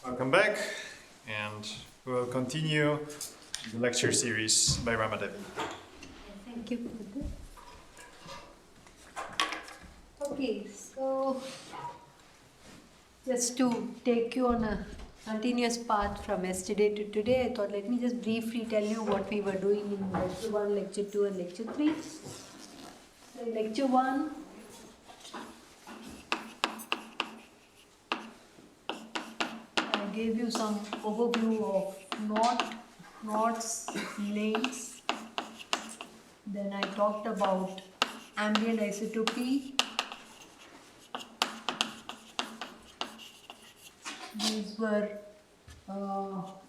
Welcome back, and we will continue the lecture series by Ramadevi. Thank you for this. Okay, so just to take you on a continuous path from yesterday to today, I thought let me just briefly tell you what we were doing in lecture 1, lecture 2 and lecture 3. So in lecture 1, I gave you some overview of knots, lanes. Then I talked about ambient isotopy. These were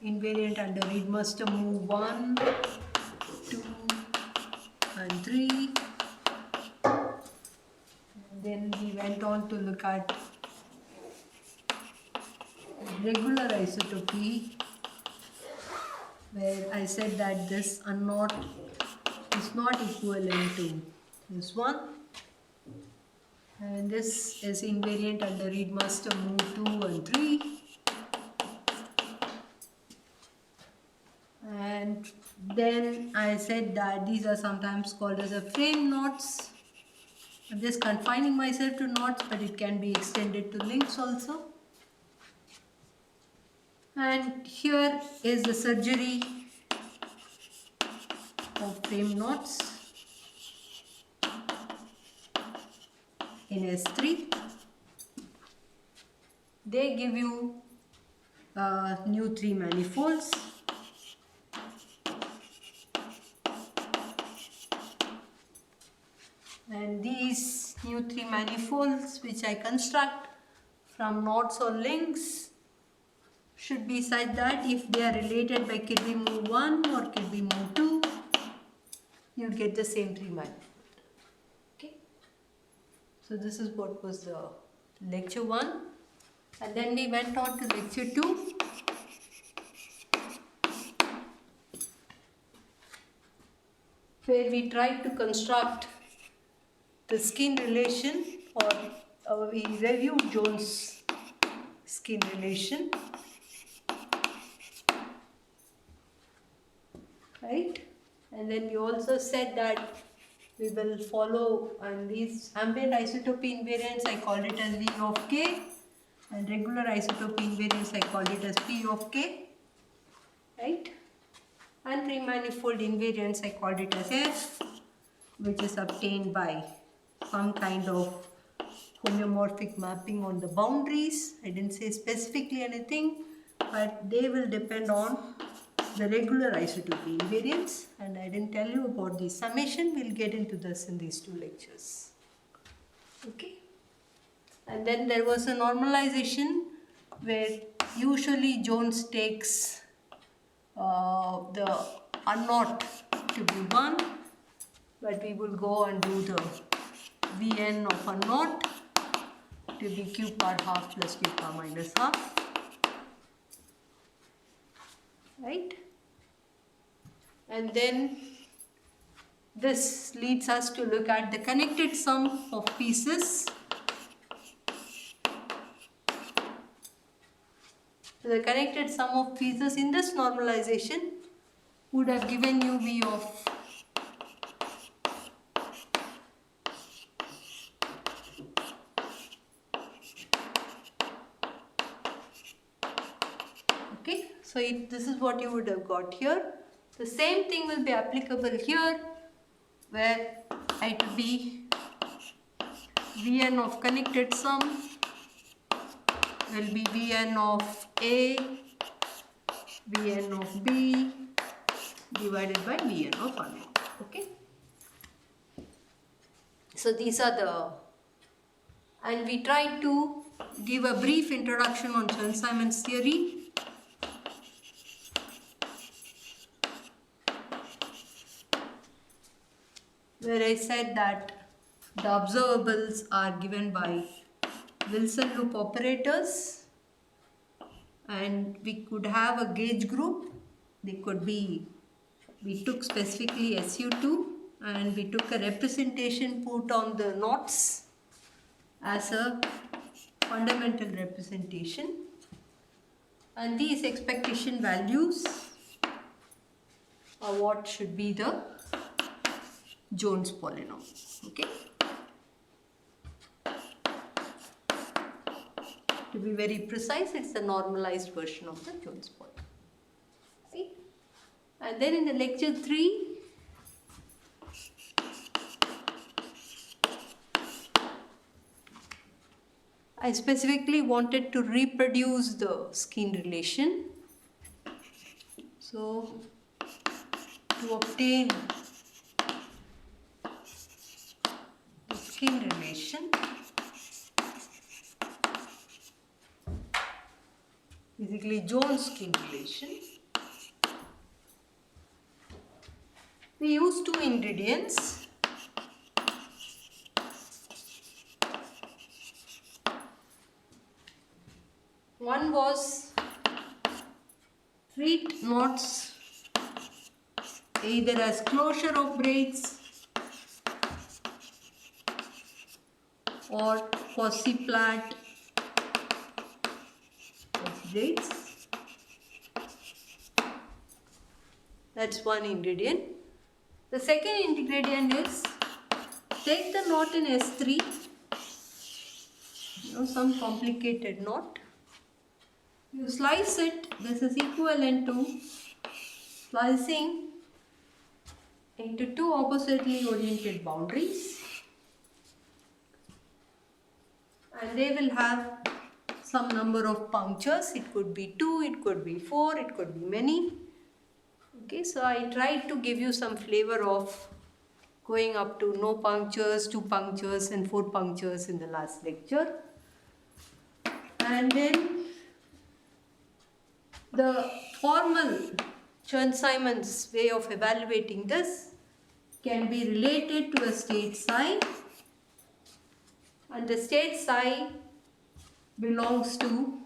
invariant under Reidmuster move 1, 2 and 3. And then we went on to look at regular isotopy, where I said that this unknot is not equivalent to this one. And this is invariant under Reidmuster move 2 and 3. And then I said that these are sometimes called as a frame knots. I'm just confining myself to knots, but it can be extended to links also. And here is the surgery of frame knots in S3. They give you new three-manifolds. And these new three-manifolds which I construct from knots or links should be such that if they are related by Kirby move 1 or Kirby move 2, you get the same three-manifold. Okay. So this is what was the lecture 1. And then we went on to lecture 2. Where we tried to construct the skin relation, or we reviewed Jones' skin relation, right? And then we also said that we will follow on these ambient isotopy invariants, I called it as V of K, and regular isotopy invariants, I called it as P of K, right? And three-manifold invariants, I called it as F, which is obtained by some kind of homeomorphic mapping on the boundaries. I didn't say specifically anything, but they will depend on the regular isotopy invariants, and I didn't tell you about the summation. We'll get into this in these two lectures. Okay. And then there was a normalization where usually Jones takes the unknot to be 1, but we will go and do the Vn of unknot to be q bar half plus q bar minus half, right? And then this leads us to look at the connected sum of pieces. So the connected sum of pieces in this normalization would have given you V of so this is what you would have got here. The same thing will be applicable here, where it will be Vn of connected sum will be Vn of A, Vn of B divided by Vn of unknot. Okay. So these are the, and we tried to give a brief introduction on Chern-Simons theory. Where I said that the observables are given by Wilson loop operators, and we could have a gauge group. They could be, we took specifically SU2, and we took a representation put on the knots as a fundamental representation. And these expectation values are what should be the Jones polynomial. Okay. To be very precise, it's the normalized version of the Jones polynomial. See? And then in the lecture 3, I specifically wanted to reproduce the skin relation. So, to obtain the skin relation, basically Jones skin relation, we use two ingredients. One was treat knots either as closure of braids or quasi-flat of braids. That's one ingredient. The second ingredient is take the knot in S3, some complicated knot. You slice it, this is equivalent to slicing into two oppositely oriented boundaries, and they will have some number of punctures. It could be 2, it could be 4, it could be many. Okay, so I tried to give you some flavor of going up to no punctures, 2 punctures and 4 punctures in the last lecture. And then the formal Chern-Simons way of evaluating this can be related to a state psi, and the state psi belongs to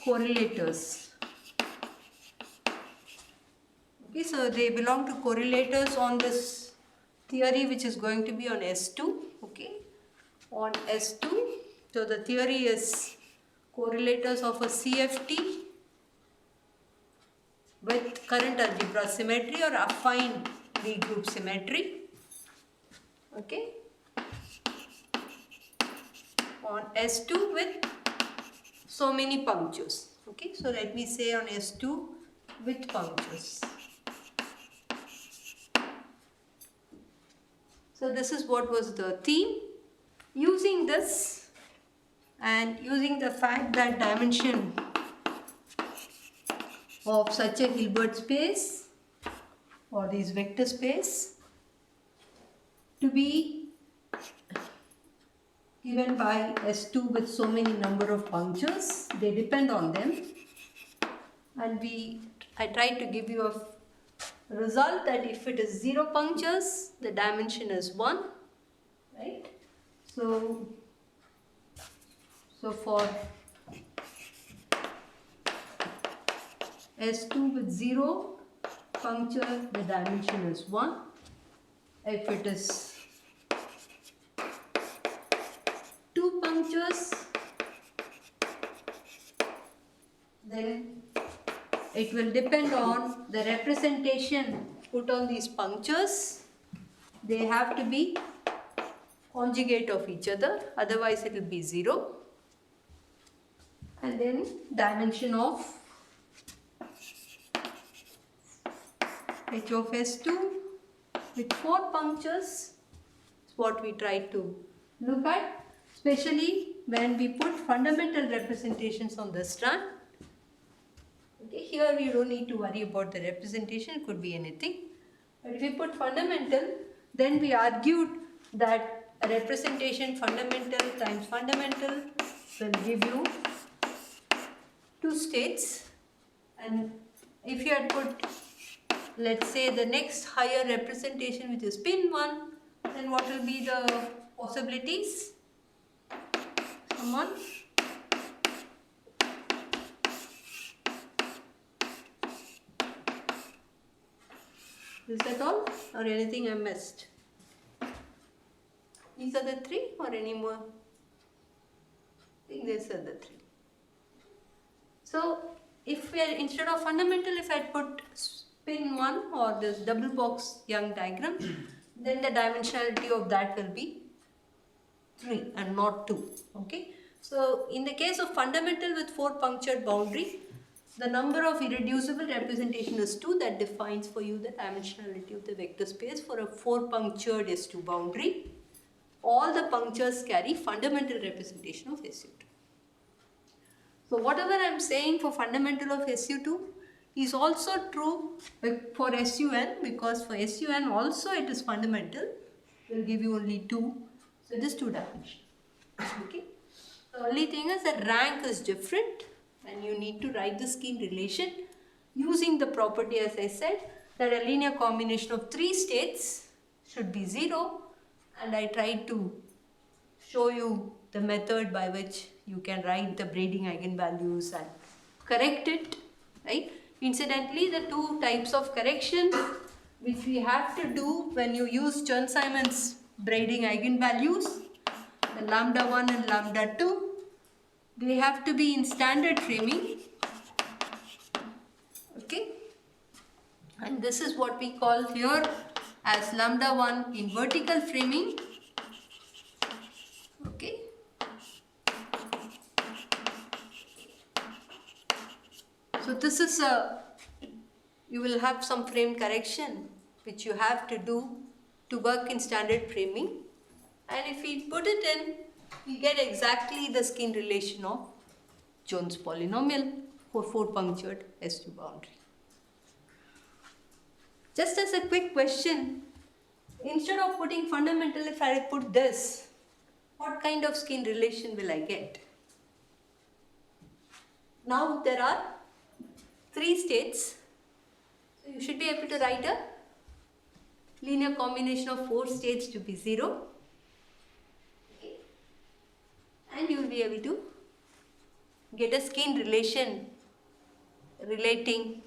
correlators. Okay, so they belong to correlators on this theory which is going to be on S2. Okay, on S2. So the theory is correlators of a CFT with current algebra symmetry or affine regroup symmetry. Okay, on S2 with so many punctures. Okay, so let me say on S2 with punctures. So this is what was the theme. Using this and using the fact that dimension of such a Hilbert space or this vector space to be given by S2 with so many number of punctures, they depend on them, and I tried to give you a result that if it is 0 punctures, the dimension is 1, right? So for S2 with 0 puncture, the dimension is 1. If it is 2 punctures, then it will depend on the representation put on these punctures. They have to be conjugate of each other, otherwise it will be 0. And then dimension of H of S2 with 4 punctures is what we try to look at, especially when we put fundamental representations on the strand. Okay, here we don't need to worry about the representation, it could be anything. But if we put fundamental, then we argued that a representation fundamental times fundamental will give you 2 states. And if you had put, let's say, the next higher representation which is spin 1, then what will be the possibilities? Someone? Is that all or anything I missed? These are the 3 or any more? I think these are the 3. So if we are, instead of fundamental, if I put spin 1 or this double box Young diagram, then the dimensionality of that will be 3 and not 2. Okay. So in the case of fundamental with 4 punctured boundary, the number of irreducible representation is 2. That defines for you the dimensionality of the vector space for a 4 punctured S2 boundary. All the punctures carry fundamental representation of SU2. So whatever I am saying for fundamental of SU2 is also true for SUN, because for SUN also it is fundamental. It will give you only 2. So it is 2 dimensional. Okay. The only thing is that rank is different and you need to write the skin relation using the property, as I said, that a linear combination of 3 states should be 0, and I tried to show you the method by which you can write the braiding eigenvalues and correct it, right? Incidentally, the 2 types of correction which we have to do when you use Chern-Simons braiding eigenvalues, the lambda 1 and lambda 2, they have to be in standard framing. Okay, and this is what we call here as lambda 1 in vertical framing. Okay, so this is you will have some frame correction which you have to do to work in standard framing, and if we put it in, we get exactly the skin relation of Jones polynomial for 4 punctured S2 boundary. Just as a quick question, instead of putting fundamental, if I put this, what kind of skin relation will I get? Now there are 3 states, so you should be able to write a linear combination of 4 states to be 0. Okay. And you will be able to get a skin relation relating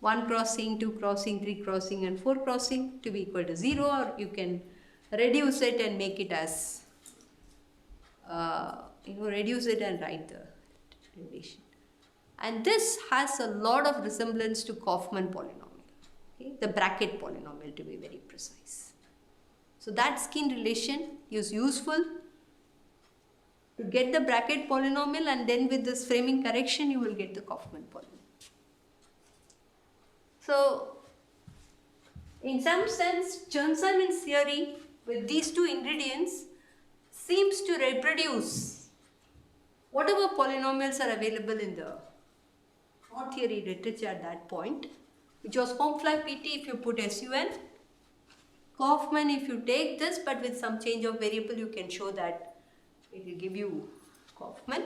1 crossing, 2 crossing, 3 crossing and 4 crossing to be equal to 0, or you can reduce it and make it as reduce it and write the relation. And this has a lot of resemblance to Kaufman polynomial, okay? The bracket polynomial to be very precise. So that skin relation is useful to get the bracket polynomial, and then with this framing correction you will get the Kaufman polynomial. So in some sense, Chern-Simons theory with these 2 ingredients seems to reproduce whatever polynomials are available in the knot theory literature at that point, which was Homfly PT if you put SUN, Kaufman if you take this, but with some change of variable you can show that it will give you Kaufman,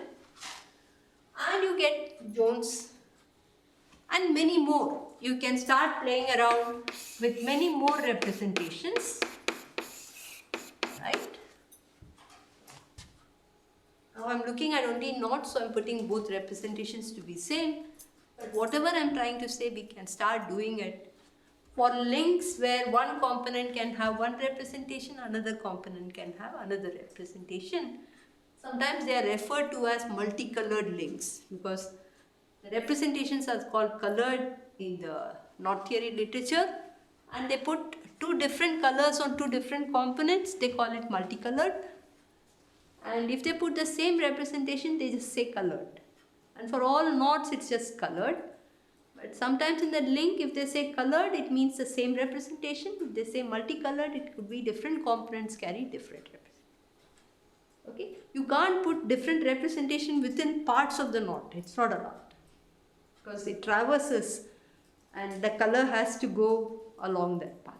and you get Jones and many more. You can start playing around with many more representations, right? Now I am looking at only knots, so I am putting both representations to be same. But whatever I am trying to say, we can start doing it for links where one component can have one representation, another component can have another representation. Sometimes they are referred to as multicolored links because the representations are called colored in the knot theory literature, and they put 2 different colors on 2 different components, they call it multicolored. And if they put the same representation, they just say colored. And for all knots, it's just colored. But sometimes in the link, if they say colored, it means the same representation. If they say multicolored, it could be different components carry different representation. Okay? You can't put different representation within parts of the knot. It's not allowed. Because it traverses and the color has to go along that path.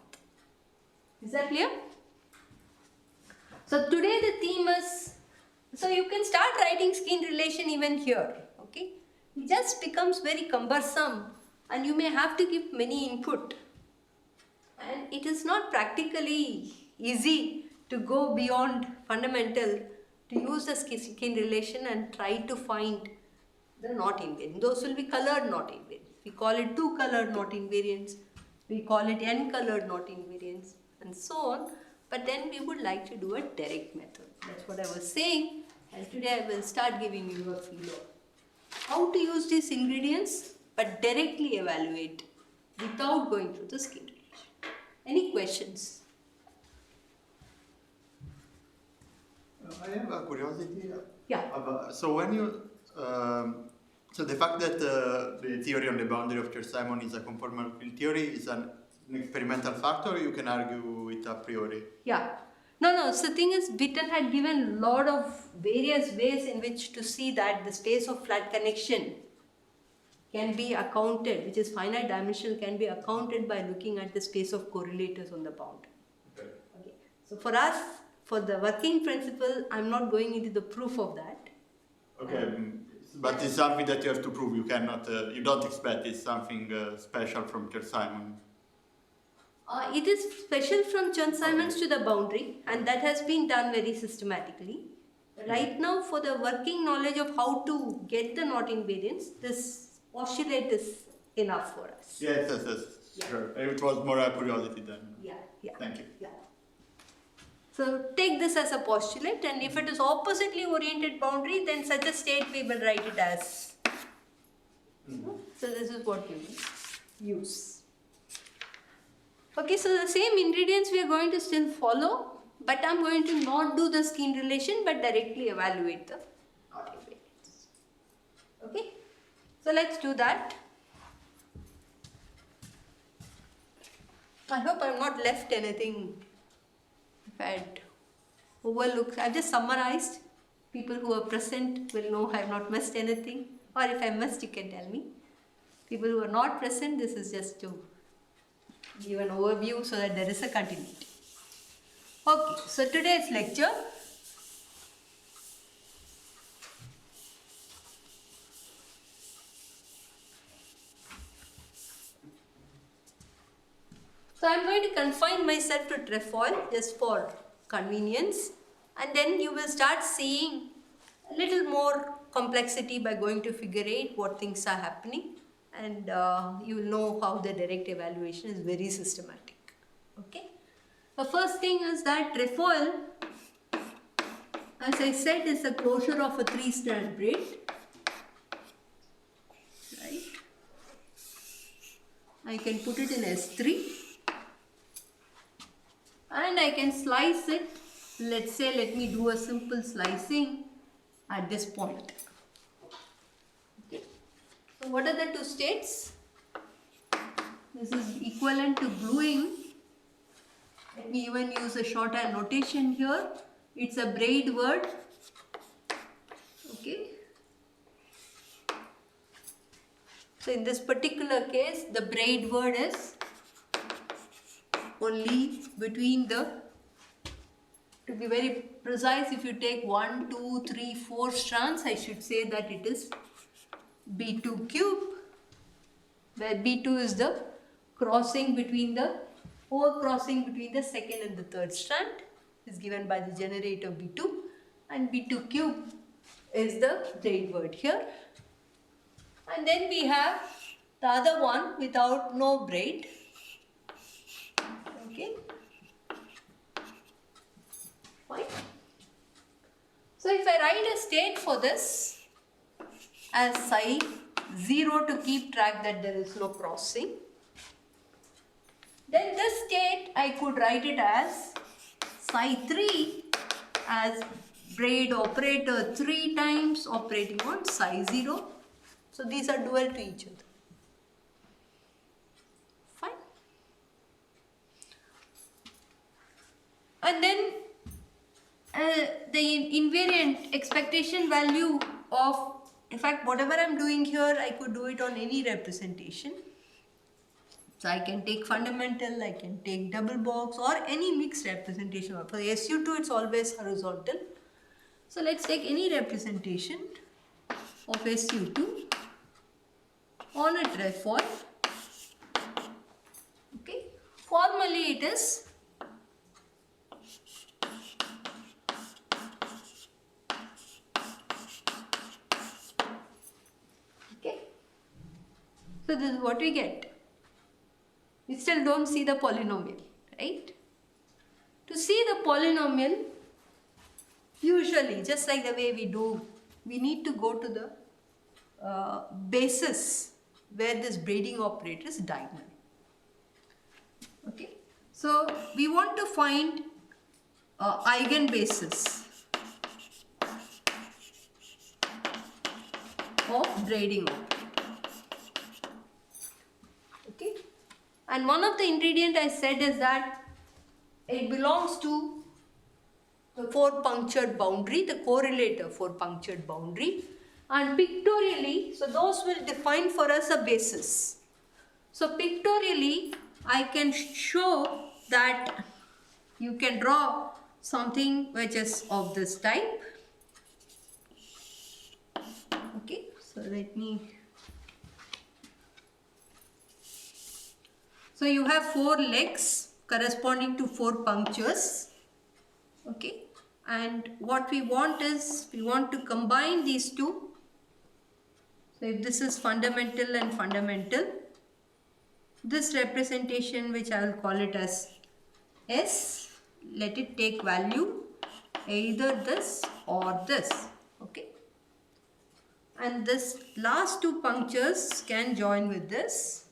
Is that clear? So today the theme is, so you can start writing skin relation even here. Okay? It just becomes very cumbersome and you may have to give many input. And it is not practically easy to go beyond fundamental to use the skin relation and try to find the knot invariant. Those will be colored knot invariants. We call it 2 colored knot invariants. We call it n colored knot invariants and so on. But then we would like to do a direct method. That's what I was saying. And today I will start giving you a feel of how to use these ingredients but directly evaluate without going through the skin relation. Any questions? I have a curiosity. Yeah. So when you, so the fact that the theory on the boundary of Chern-Simons is a conformal field theory is an experimental factor, you can argue it a priori. Yeah. No. So the thing is, Witten had given a lot of various ways in which to see that the space of flat connection can be accounted, which is finite dimensional, can be accounted by looking at the space of correlators on the boundary. Okay. Okay. So for us, for the working principle, I'm not going into the proof of that. Okay, but it's something that you have to prove. You cannot, you don't expect it's something special from Chern-Simons. It is special from Chern-Simons to the boundary, and that has been done very systematically. Right now, for the working knowledge of how to get the knot invariance, this postulate is enough for us. Yes, Yeah. sure. It was more a curiosity than. Yeah. Thank you. Yeah. So take this as a postulate, and if it is oppositely oriented boundary, then such a state we will write it as. So this is what we will use. Okay, so the same ingredients we are going to still follow, but I'm going to not do the skin relation but directly evaluate the knot invariance. Okay, so let's do that. I hope I've not left anything. If I had overlooked, I've just summarized. People who are present will know I have not missed anything, or if I missed, you can tell me. People who are not present, this is just to give an overview so that there is a continuity. Okay, so today's lecture. So I'm going to confine myself to trefoil just for convenience, and then you will start seeing a little more complexity by going to figure 8 what things are happening, and you will know how the direct evaluation is very systematic. Okay. The first thing is that trefoil, as I said, is the closure of a 3-strand braid. Right. I can put it in S3. And I can slice it. Let's say, let me do a simple slicing at this point. Okay. So what are the two states? This is equivalent to gluing. Let me even use a shorthand notation here. It's a braid word. Okay. So in this particular case, the braid word is only between the, to be very precise, if you take 1, 2, 3, 4 strands, I should say that it is B2 cube, where B2 is the crossing between the, overcrossing between the second and the third strand, is given by the generator B2, and B2 cube is the braid word here. And then we have the other one without no braid. Okay. Fine. So if I write a state for this as psi 0 to keep track that there is no crossing, then this state I could write it as psi 3 as braid operator 3 times operating on psi 0. So these are dual to each other. Fine. And then the invariant expectation value of, in fact, whatever I'm doing here, I could do it on any representation. So I can take fundamental, I can take double box, or any mixed representation. For the SU2, it's always horizontal. So let's take any representation of SU2 on a trefoil. Okay. Formally it is okay. So this is what we get. We still don't see the polynomial, right? To see the polynomial, usually, just like the way we do, we need to go to the basis where this braiding operator is diagonal. Okay, so we want to find eigenbasis of braiding operator. Okay, and one of the ingredient I said is that it belongs to the four punctured boundary, the correlator four punctured boundary, and pictorially, so those will define for us a basis. So pictorially, I can show that you can draw something which is of this type. Okay, so let me. So you have four legs corresponding to four punctures. Okay, and what we want is we want to combine these two. So if this is fundamental and fundamental, this representation, which I will call it as S, let it take value either this or this. Okay, and this last two punctures can join with this.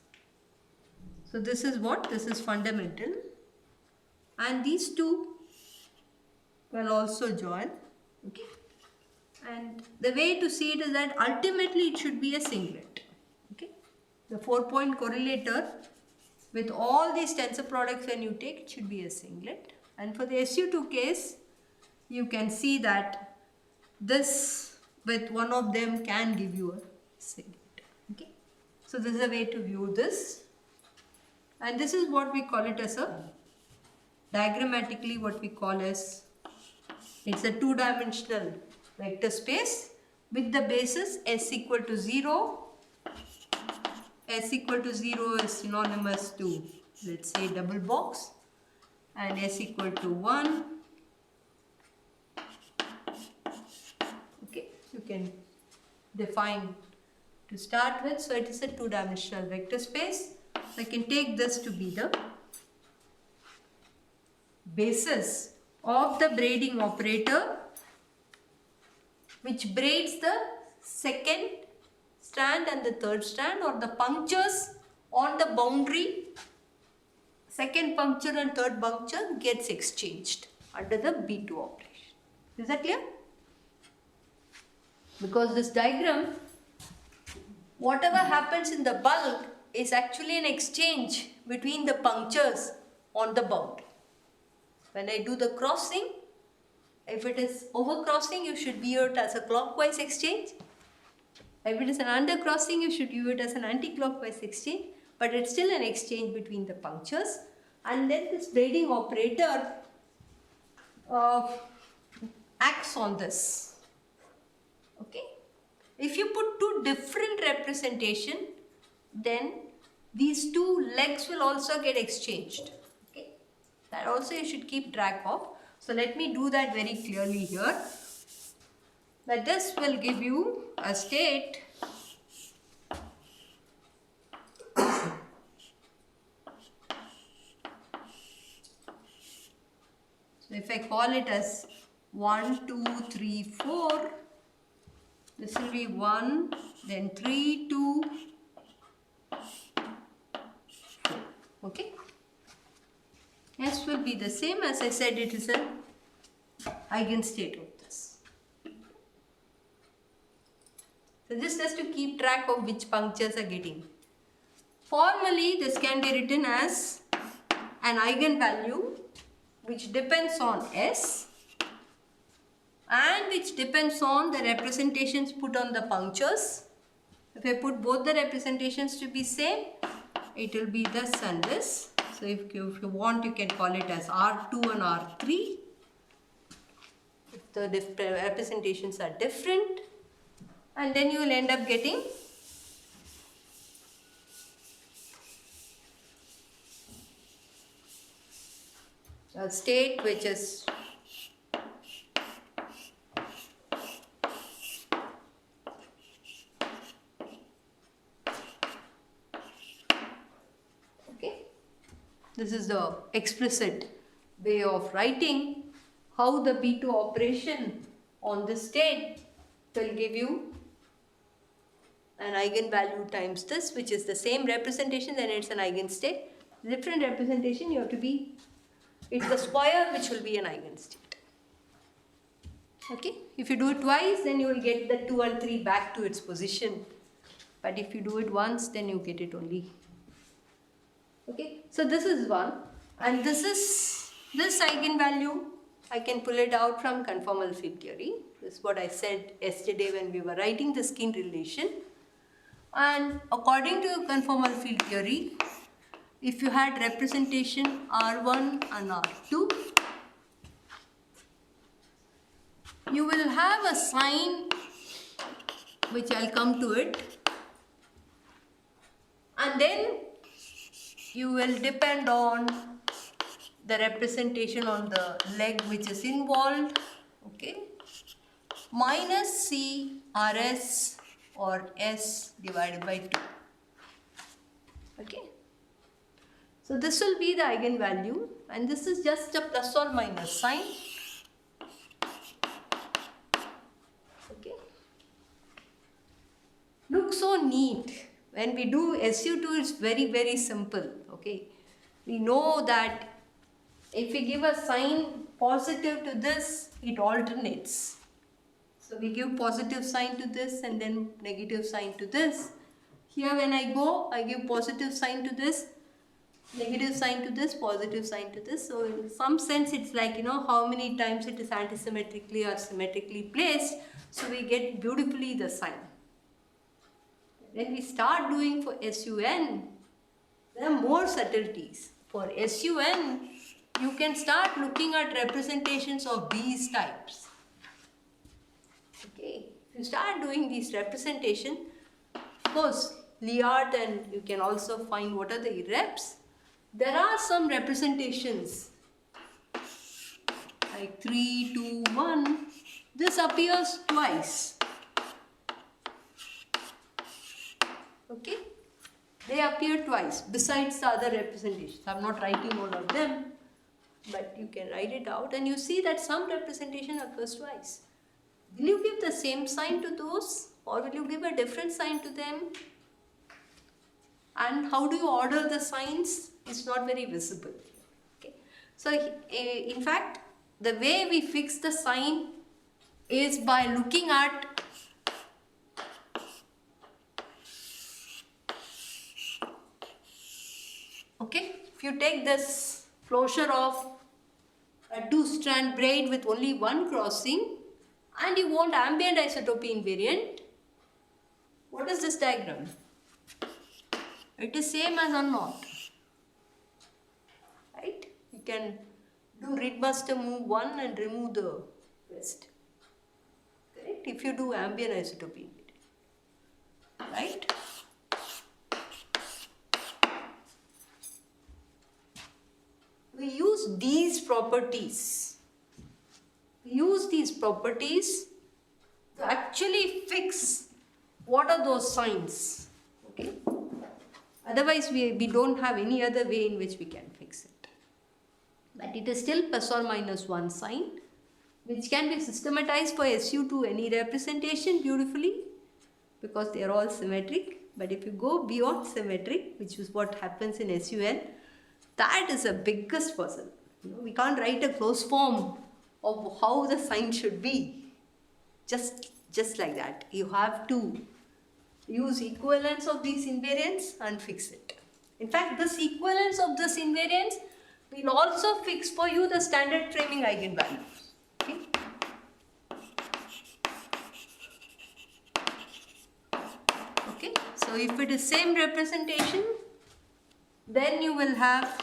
So this is what? This is fundamental, and these two will also join. Okay, and the way to see it is that ultimately it should be a singlet. Okay, the 4-point correlator with all these tensor products when you take, it should be a singlet. And for the SU2 case, you can see that this with one of them can give you a singlet. Okay, so this is a way to view this, and this is what we call it as a diagrammatically what we call as, it's a two-dimensional vector space with the basis S equal to 0. S equal to 0 is synonymous to, let's say, double box, and S equal to 1. Okay, you can define to start with. So it is a two-dimensional vector space. So I can take this to be the basis of the braiding operator, which braids the second strand and the third strand, or the punctures on the boundary. Second puncture and third puncture gets exchanged under the B2 operation. Is that clear? Because this diagram, whatever happens in the bulk is actually an exchange between the punctures on the boundary. When I do the crossing, if it is overcrossing, you should view it as a clockwise exchange. If it is an undercrossing, you should view it as an anti-clockwise exchange. But it's still an exchange between the punctures. And then this braiding operator acts on this. Okay. If you put two different representation, then these two legs will also get exchanged. Okay. That also you should keep track of. So let me do that very clearly here. That this will give you a state so if I call it as 1, 2, 3, 4, this will be 1, then 3, 2, 4. Okay. S will be the same. As I said, it is an eigenstate of this. So this just to keep track of which punctures are getting. Formally, this can be written as an eigenvalue which depends on S and which depends on the representations put on the punctures. If I put both the representations to be same, it will be this and this. So if you want, you can call it as R2 and R3. If the representations are different, and then you will end up getting a state which is okay. This is the explicit way of writing how the B2 operation on this state will give you an eigenvalue times this, which is the same representation, then it's an eigenstate. Different representation, you have to be, it's the square which will be an eigenstate. Okay, if you do it twice, then you will get the 2 and 3 back to its position. But if you do it once, then you get it only. Okay, so this is one, and this eigenvalue, I can pull it out from conformal field theory. This is what I said yesterday when we were writing the skin relation. And according to conformal field theory, if you had representation R1 and R2, you will have a sign, which I'll come to it, and then you will depend on the representation on the leg which is involved, okay, minus C RS or S divided by 2. Okay, so this will be the eigenvalue, and this is just a plus or minus sign. Okay, looks so neat. When we do SU2, it's very, very simple. Okay, we know that if we give a sign positive to this, it alternates. So we give positive sign to this and then negative sign to this. Here when I go, I give positive sign to this, negative sign to this, positive sign to this. So in some sense, it's like, how many times it is antisymmetrically or symmetrically placed. So we get beautifully the sign. When we start doing for SUN, there are more subtleties. For SUN, you can start looking at representations of these types. Okay, if you start doing these representation, of course, Liard, and you can also find what are the irreps. There are some representations like 3, 2, 1. This appears twice. Okay, they appear twice besides the other representations. I'm not writing all of them, but you can write it out and you see that some representation occurs twice. Will you give the same sign to those, or will you give a different sign to them? And how do you order the signs? It's not very visible. Okay, so in fact, the way we fix the sign is by looking at if you take this closure of a 2-strand braid with only one crossing and you want ambient isotopy invariant, what is this diagram? It is same as unknot, right? You can do Reidmaster move 1 and remove the rest, correct? If you do ambient isotopy invariant, right? We use these properties. We use these properties to actually fix what are those signs. Okay? Otherwise, we don't have any other way in which we can fix it. But it is still plus or minus 1 sign, which can be systematized for SU to any representation beautifully because they are all symmetric. But if you go beyond symmetric, which is what happens in SUN, that is the biggest puzzle. We can't write a closed form of how the sign should be. Just like that. You have to use equivalence of these invariants and fix it. In fact, this equivalence of this invariance will also fix for you the standard framing eigenvalues. Okay? Okay. So if it is same representation, then you will have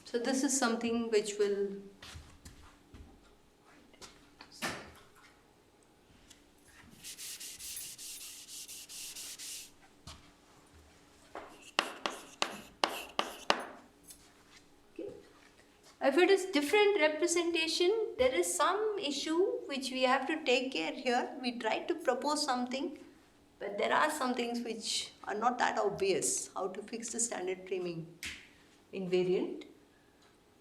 so this is something which will if it is different representation, there is some issue which we have to take care here. We try to propose something, but there are some things which are not that obvious, how to fix the standard framing invariant.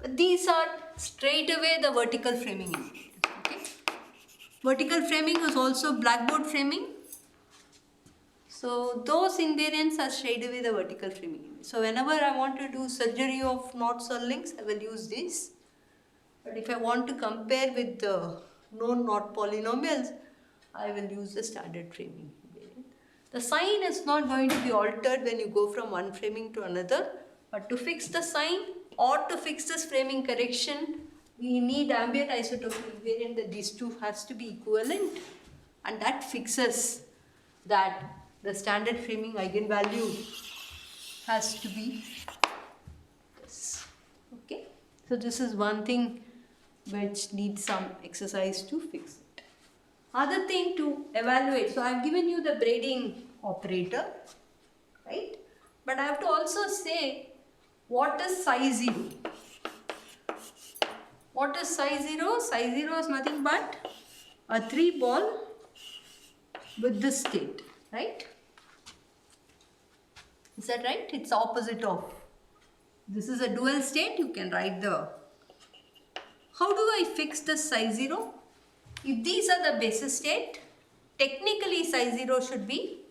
These are straight away the vertical framing invariants. Okay. Vertical framing is also blackboard framing. So those invariants are straight away the vertical framing invariants. So whenever I want to do surgery of knots or links, I will use this. But if I want to compare with the known knot polynomials, I will use the standard framing invariant. The sign is not going to be altered when you go from one framing to another, but to fix the sign or to fix this framing correction, we need ambient isotopic invariant that these two has to be equivalent, and that fixes that the standard framing eigenvalue has to be this. Okay, so this is one thing which needs some exercise to fix it. Other thing to evaluate, so I have given you the braiding operator, right? But I have to also say what is psi 0. What is psi 0? Psi 0 is nothing but a 3 ball with this state, right? Is that right? It's opposite of. This is a dual state. You can write the. How do I fix the psi 0? If these are the basis state, technically psi 0 should be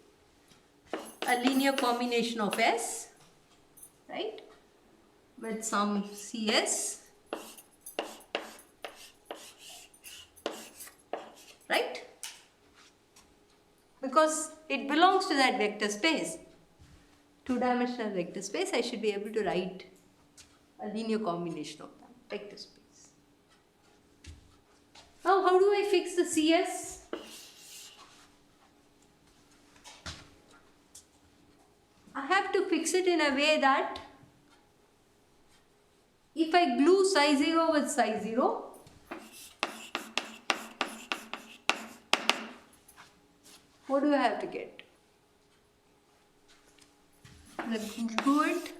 a linear combination of S, right, with some CS, right, because it belongs to that vector space, two-dimensional vector space. I should be able to write a linear combination of that vector space. Now, how do I fix the CS? I have to fix it in a way that if I glue psi 0 with psi 0, what do I have to get? Let's glue it.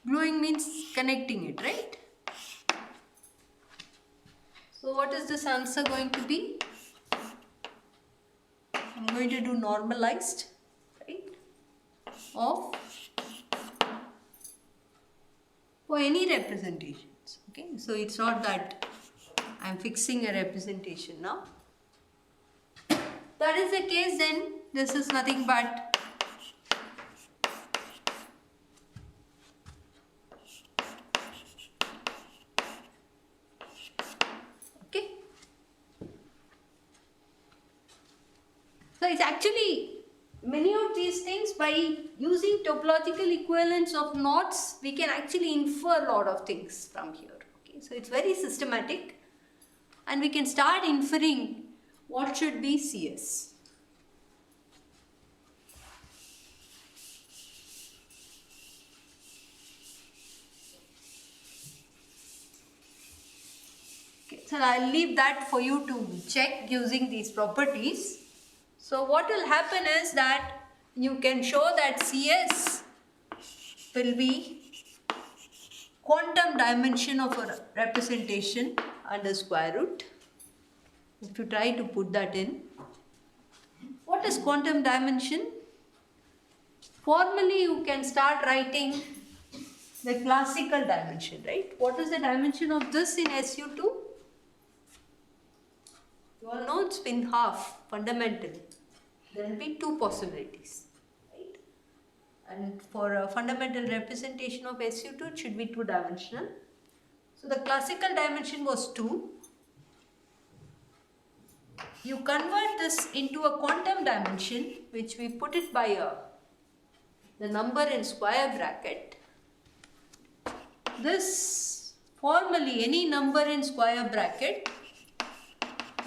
Gluing means connecting it, right? So what is this answer going to be? I'm going to do normalized, right, of for any representations. Okay, so it's not that I'm fixing a representation now. That is the case, then this is nothing but it's actually many of these things, by using topological equivalence of knots, we can actually infer a lot of things from here. Okay, so it's very systematic, and we can start inferring what should be CS. Okay, so I'll leave that for you to check using these properties. So what will happen is that you can show that CS will be quantum dimension of a representation under square root. If you try to put that in, what is quantum dimension? Formally you can start writing the classical dimension, right? What is the dimension of this in SU2? You all know it's been half, fundamental. There will be two possibilities, right? And for a fundamental representation of SU2, it should be two-dimensional. So the classical dimension was 2. You convert this into a quantum dimension, which we put it by the number in square bracket. This, formally, any number in square bracket,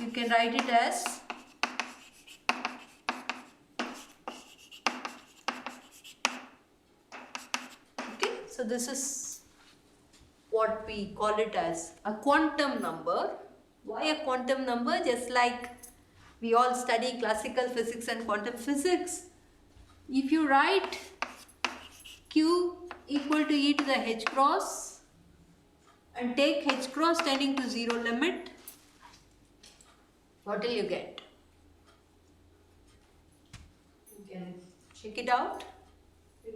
you can write it as so this is what we call it as a quantum number. Why a quantum number? Just like we all study classical physics and quantum physics. If you write Q equal to e to the h cross and take h cross tending to 0 limit, what will you get? You can check it out.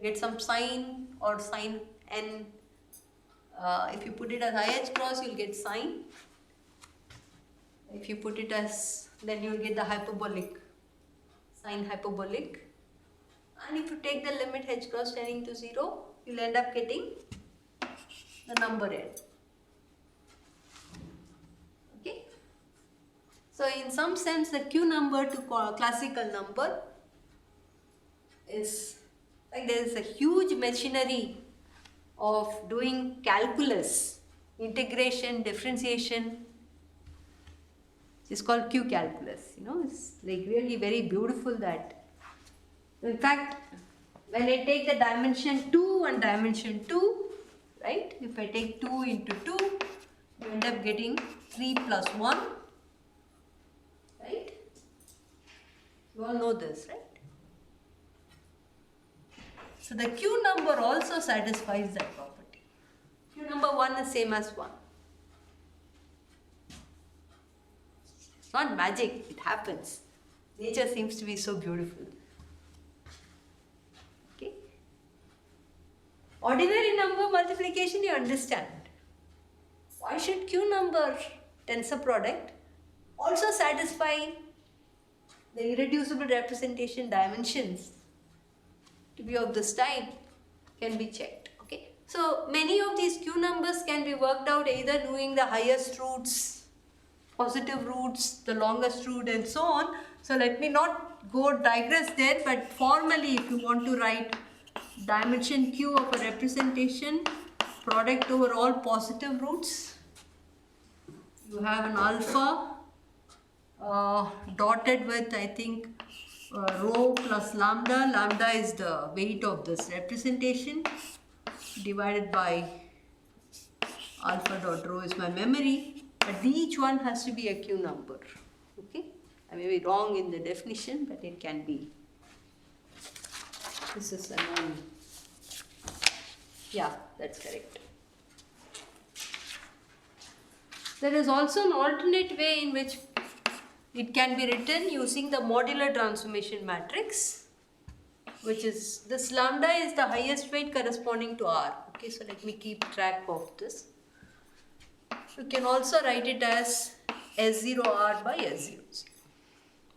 get some sign or sign n. If you put it as IH cross, you'll get sign. If you put it as, then you'll get the hyperbolic, sign hyperbolic. And if you take the limit h cross tending to 0, you'll end up getting the number n. Okay. So in some sense, the Q number to classical number is like there is a huge machinery of doing calculus, integration, differentiation. It's called Q calculus. It's like really very beautiful that. In fact, when I take the dimension 2 and dimension 2, right? If I take 2 into 2, you end up getting 3 plus 1, right? You all know this, right? So the Q number also satisfies that property. Q number 1 is same as 1. It's not magic, it happens. Nature seems to be so beautiful. Okay. Ordinary number multiplication you understand. Why should Q number tensor product also satisfy the irreducible representation dimensions to be of this type can be checked. Okay. So many of these Q numbers can be worked out either knowing the highest roots, positive roots, the longest root and so on. So let me not digress there, but formally if you want to write dimension Q of a representation, product over all positive roots, you have an alpha dotted with I think rho plus lambda. Lambda is the weight of this representation divided by alpha dot rho is my memory, but each one has to be a Q number. Okay, I may be wrong in the definition, but it can be. This is a yeah, that's correct. There is also an alternate way in which it can be written using the modular transformation matrix, which is this lambda is the highest weight corresponding to R. Okay, so let me keep track of this. You can also write it as S0R by S0.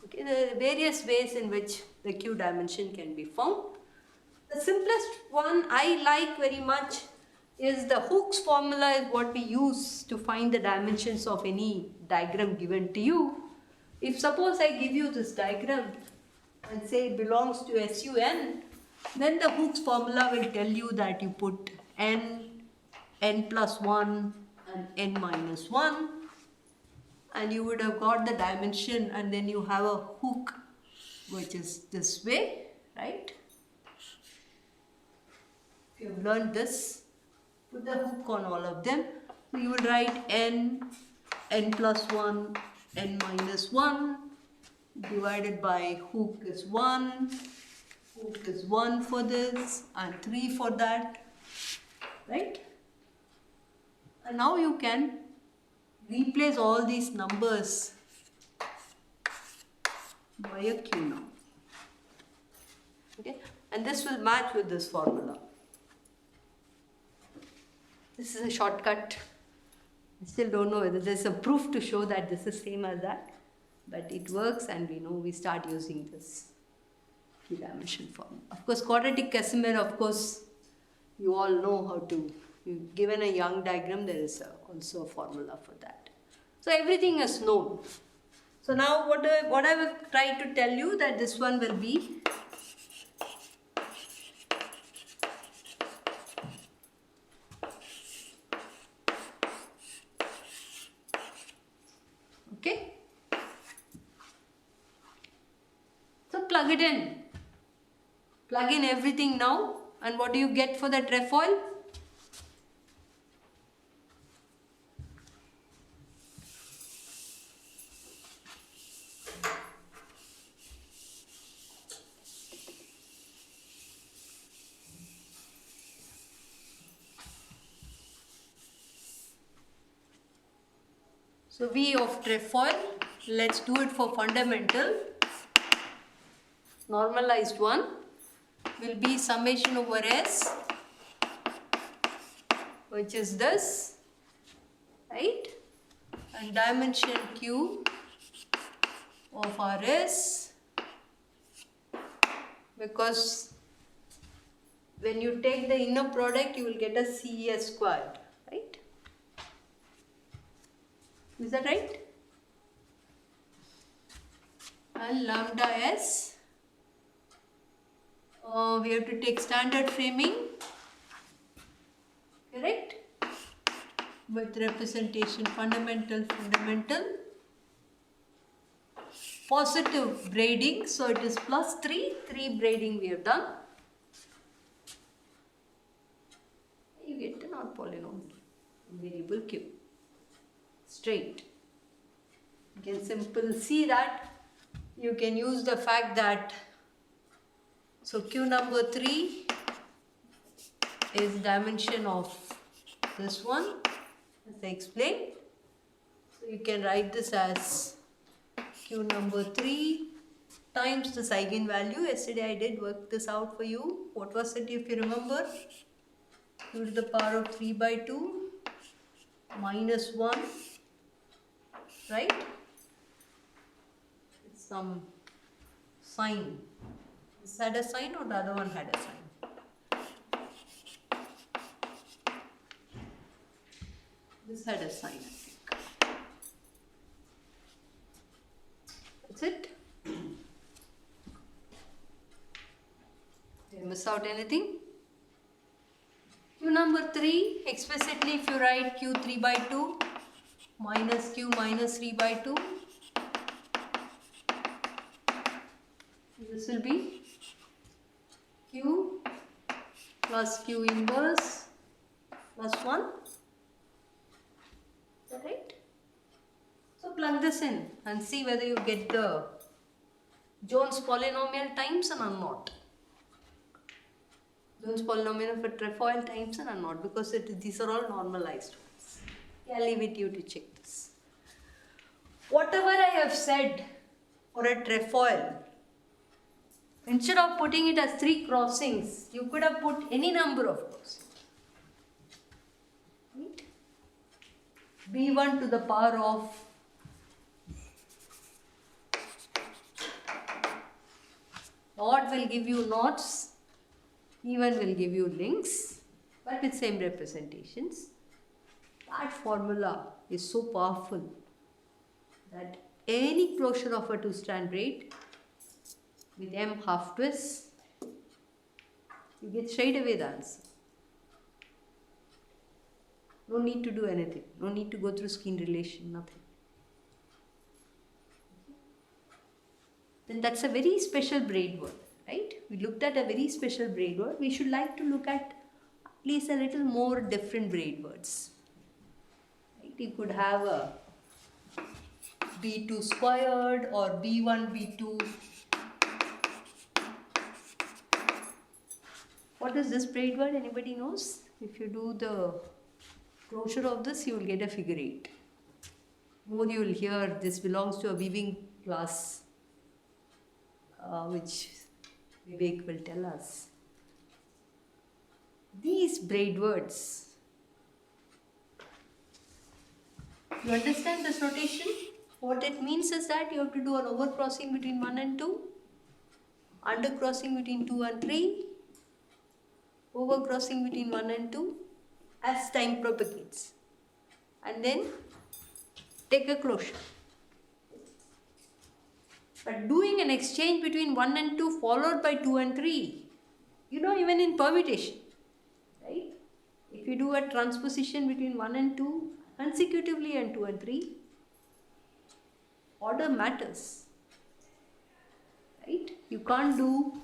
Okay, there are various ways in which the Q dimension can be found. The simplest one I like very much is the Hooke's formula is what we use to find the dimensions of any diagram given to you. If suppose I give you this diagram and say it belongs to SUN, then the Hooke's formula will tell you that you put n plus 1 and n minus 1, and you would have got the dimension, and then you have a hook which is this way, right? If you have learned this, put the hook on all of them. So you would write n plus 1, n minus 1 divided by hook is 1, hook is 1 for this and 3 for that, right? And now you can replace all these numbers by a Q number. Okay, and this will match with this formula. This is a shortcut. I still don't know whether there's a proof to show that this is same as that, but it works, and we know we start using this Q dimension formula. Of course, quadratic Casimir, of course, you all know how to. Given a Young diagram, there is also a formula for that. So everything is known. So now what I will try to tell you that this one will be okay. So plug it in. Plug in everything now, and what do you get for the trefoil? So V of trefoil, let's do it for fundamental, normalized one. will be summation over S, which is this, right? And dimension Q of our S, because when you take the inner product, you will get a CES squared, right? Is that right? And lambda S, we have to take standard framing, correct? With representation fundamental, positive braiding, so it is plus 3 braiding we have done. You get a not polynomial variable Q, straight. You can simply see that. You can use the fact that, so Q number 3 is dimension of this one, as I explained. So you can write this as Q number 3 times this eigenvalue. Yesterday I did work this out for you. What was it, if you remember? Q to the power of 3 by 2 minus 1, right? It's some sign. This had a sign or the other one had a sign? This had a sign, I think. That's it. Did I miss out anything? Q number 3, explicitly if you write Q 3 by 2 minus Q minus 3 by 2, this will be Q plus Q inverse plus 1. Is that right? So plug this in and see whether you get the Jones polynomial times an unknot. Jones polynomial for trefoil times an unknot, because these are all normalized ones. I'll leave it to you to check this. Whatever I have said for a trefoil, instead of putting it as 3 crossings, you could have put any number of crossings. Right? B1 to the power of odd will give you knots, even will give you links, but with same representations. That formula is so powerful that any closure of a 2-strand braid with M half twists, you get straight away the answer. No need to do anything, no need to go through skein relation, nothing. Then that's a very special braid word, right? We looked at a very special braid word. We should like to look at least a little more different braid words. Right? You could have a B2 squared or B1, B2. What is this braid word? Anybody knows? If you do the closure of this, you will get a figure 8. More you will hear this belongs to a weaving class, which Vivek will tell us. These braid words, you understand this notation? What it means is that you have to do an overcrossing between 1 and 2, undercrossing between 2 and 3, overcrossing between 1 and 2 as time propagates, and then take a closure. But doing an exchange between 1 and 2 followed by 2 and 3, even in permutation, right? If you do a transposition between 1 and 2 consecutively and 2 and 3, order matters, right? You can't do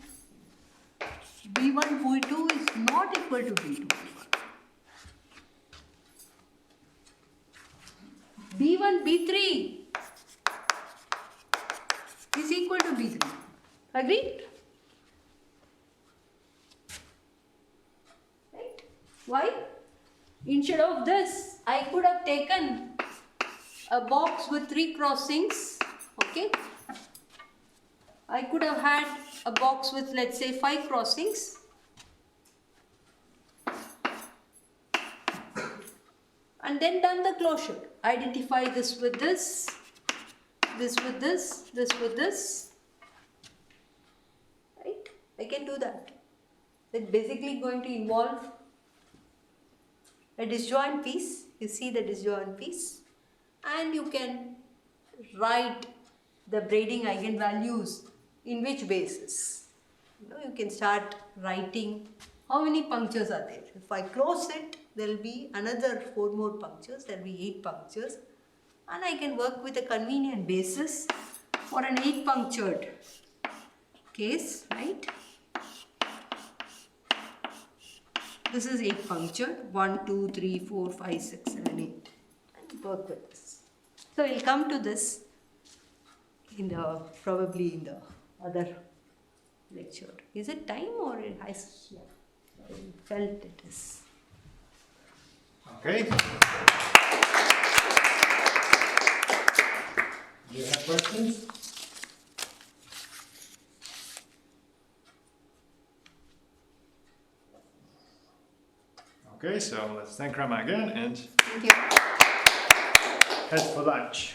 B1 B2 is not equal to B2 B1 B3 is equal to B3. Agreed? Right? Why? Instead of this, I could have taken a box with 3 crossings. Okay? I could have had a box with, let's say, 5 crossings. And then done the closure. Identify this with this, this with this, this with this. Right? I can do that. It's basically going to involve a disjoint piece. You see the disjoint piece. And you can write the braiding eigenvalues in which basis. You can start writing how many punctures are there. If I close it, there will be another 4 more punctures. There will be 8 punctures. And I can work with a convenient basis for an 8 punctured case, right? This is 8 punctured. 1, 2, 3, 4, 5, 6, 7, 8. And work with this. So we'll come to this in the probably in the other lecture. Is it time or it has? Yeah, I felt it is. Okay. Do you have questions? Okay, so let's thank Rama again and Thank you. head for lunch.